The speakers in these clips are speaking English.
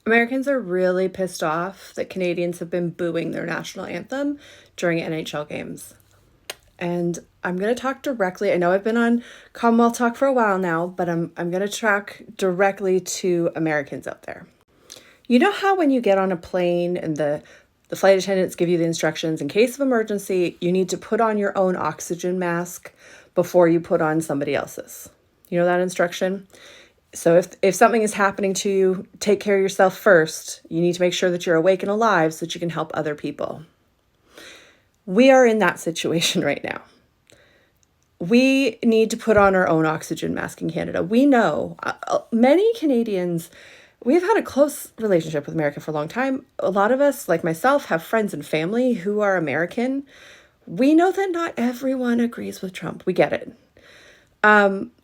Americans are really pissed off that Canadians have been booing their national anthem during NHL games. And I'm going to talk directly. I know I've been on Commonwealth Talk for a while now, but I'm going to talk directly to Americans out there. You know how when you get on a plane and the flight attendants give you the instructions, in case of emergency, you need to put on your own oxygen mask before you put on somebody else's. You know that instruction? So if something is happening to you, take care of yourself first. You need to make sure that you're awake and alive so that you can help other people. We are in that situation right now. We need to put on our own oxygen mask in Canada. We know many Canadians, we've had a close relationship with America for a long time. A lot of us, like myself, have friends and family who are American. We know that not everyone agrees with Trump. We get it.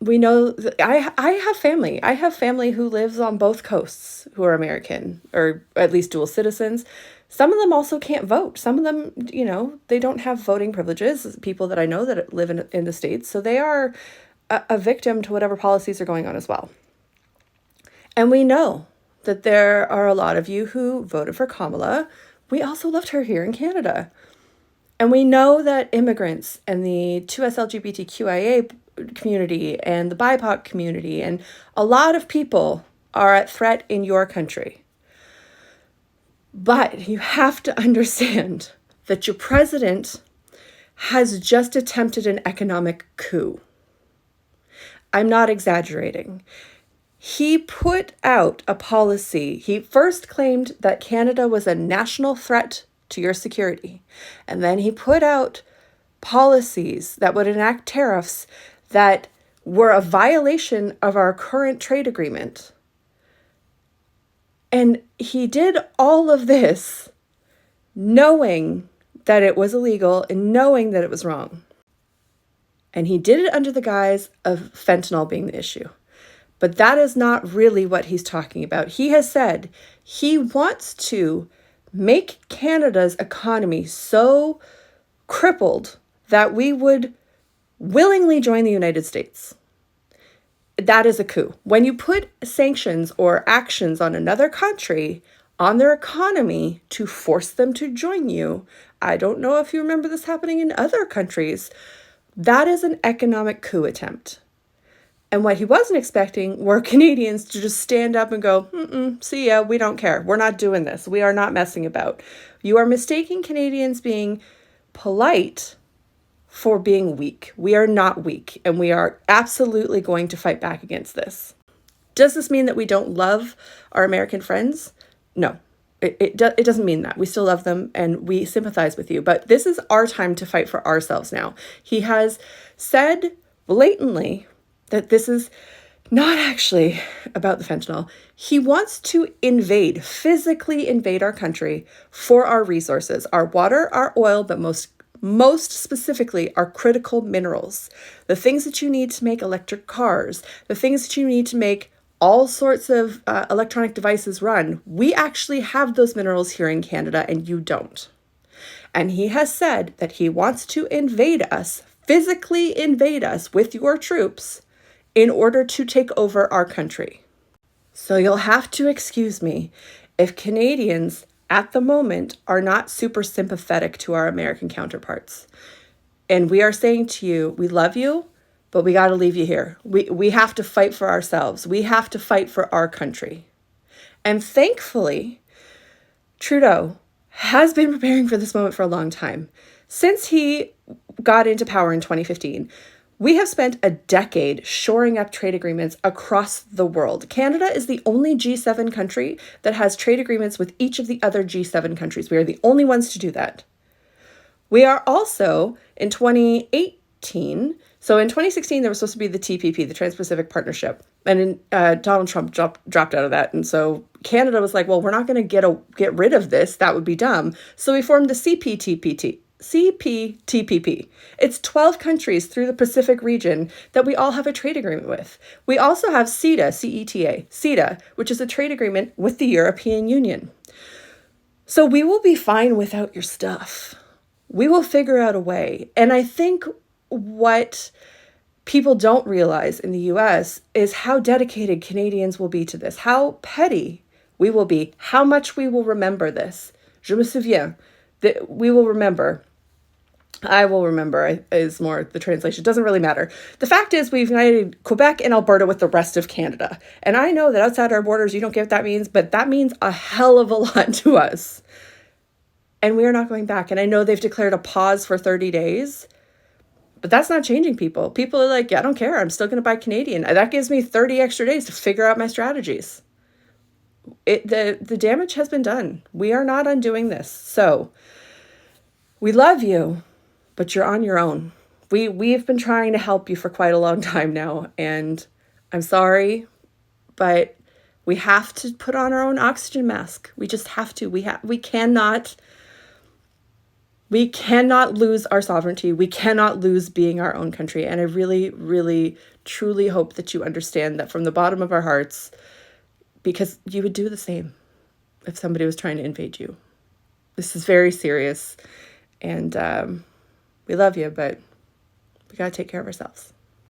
We know that I have family. I have family who lives on both coasts who are American, or at least dual citizens. Some of them also can't vote. Some of them, they don't have voting privileges, people that I know that live in the States. So they are a victim to whatever policies are going on as well. And we know that there are a lot of you who voted for Kamala. We also loved her here in Canada. And we know that immigrants and the 2S LGBTQIA community and the BIPOC community and a lot of people are at threat in your country. But you have to understand that your president has just attempted an economic coup. I'm not exaggerating. He put out a policy. He first claimed that Canada was a national threat to your security. And then he put out policies that would enact tariffs that were a violation of our current trade agreement. And he did all of this knowing that it was illegal and knowing that it was wrong. And he did it under the guise of fentanyl being the issue. But that is not really what he's talking about. He has said he wants to make Canada's economy so crippled that we would willingly join the United States. That is a coup. When you put sanctions or actions on another country, on their economy to force them to join you, I don't know if you remember this happening in other countries, that is an economic coup attempt. And what he wasn't expecting were Canadians to just stand up and go, see ya, we don't care. We're not doing this. We are not messing about. You are mistaking Canadians being polite for being weak. We are not weak, and we are absolutely going to fight back against this. Does this mean that we don't love our American friends? No, it doesn't mean that. We still love them and we sympathize with you, but this is our time to fight for ourselves now. He has said blatantly that this is not actually about the fentanyl. He wants to physically invade our country for our resources, our water, our oil, but most specifically our critical minerals, the things that you need to make electric cars, the things that you need to make all sorts of electronic devices run. We actually have those minerals here in Canada and you don't. And he has said that he wants to physically invade us with your troops in order to take over our country. So you'll have to excuse me if Canadians at the moment are not super sympathetic to our American counterparts. And we are saying to you, we love you, but we got to leave you here. We have to fight for ourselves. We have to fight for our country. And thankfully, Trudeau has been preparing for this moment for a long time. Since he got into power in 2015, we have spent a decade shoring up trade agreements across the world. Canada is the only G7 country that has trade agreements with each of the other G7 countries. We are the only ones to do that. We are also, in 2018, so in 2016, there was supposed to be the TPP, the Trans-Pacific Partnership, and Donald Trump dropped out of that. And so Canada was like, well, we're not going to get rid of this. That would be dumb. So we formed the CPTPP. It's 12 countries through the Pacific region that we all have a trade agreement with. We also have CETA, which is a trade agreement with the European Union. So we will be fine without your stuff. We will figure out a way. And I think what people don't realize in the US is how dedicated Canadians will be to this, how petty We will be. How much we will remember this. Je me souviens. That we will remember. I will remember is more the translation. It doesn't really matter. The fact is we've united Quebec and Alberta with the rest of Canada. And I know that outside our borders, you don't get what that means, but that means a hell of a lot to us. And we are not going back. And I know they've declared a pause for 30 days, but that's not changing people. People are like, yeah, I don't care. I'm still going to buy Canadian. That gives me 30 extra days to figure out my strategies. The damage has been done. We are not undoing this. So we love you, but you're on your own. We've been trying to help you for quite a long time now, and I'm sorry, but we have to put on our own oxygen mask. We just have to. We cannot lose our sovereignty. We cannot lose being our own country. And I really, really, truly hope that you understand that from the bottom of our hearts, because you would do the same if somebody was trying to invade you. This is very serious. And we love you, but we got to take care of ourselves.